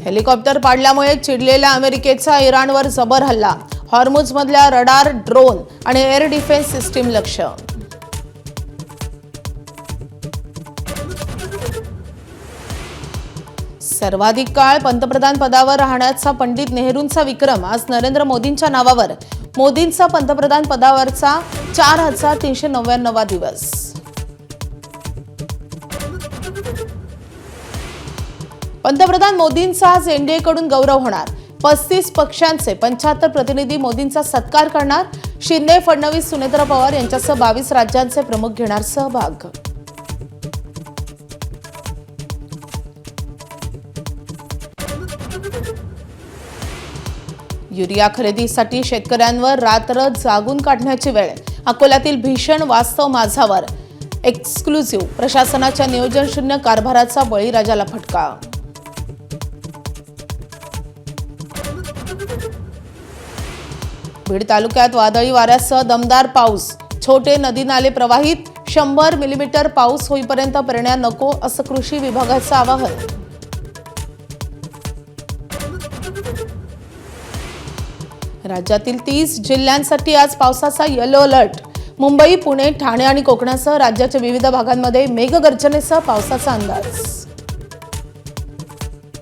Helicopter पाडल्यामुळे चिडलेल्या अमेरिकेचा इराणवर जबर हल्ला। हॉर्मुझमधल्या रडार, ड्रोन आणि एअर डिफेन्स सिस्टीम लक्ष्य। सर्वाधिक काळ पंतप्रधान पदावर राहण्याचा पंडित नेहरूंचा विक्रम आज नरेंद्र मोदींच्या नावावर। मोदींचा पंतप्रधान पदावरचा 4399वा दिवस। पंतप्रधान मोदींचा आज एनडीएकडून गौरव होणार। 35 पक्षांचे 75 प्रतिनिधी मोदींचा सत्कार करणार। शिंदे, फडणवीस, सुनेत्रा पवार यांच्यासह 22 राज्यांचे प्रमुख घेणार सहभाग। युरिया खरेदीसाठी शेतकऱ्यांवर रात्र जागून काढण्याची वेळ। अकोल्यातील भीषण वास्तव माझावर एक्सक्लुझिव्ह प्रशासनाच्या नियोजन शून्य कारभाराचा बळीराजाला फटका। बीड तालुक्यात वादळी वाऱ्यासह दमदार पाऊस। छोटे नदी नाले प्रवाहित। 100 मिलीमीटर पाऊस होईपर्यंत पेरण्या नको असं कृषी विभागाचं आवाहन। राज्यातील 30 जिल्ह्यांसाठी आज पावसाचा येलो अलर्ट। मुंबई, पुणे, ठाणे आणि कोकणासह राज्याच्या विविध भागांमध्ये मेघगर्जनेसह पावसाचा अंदाज।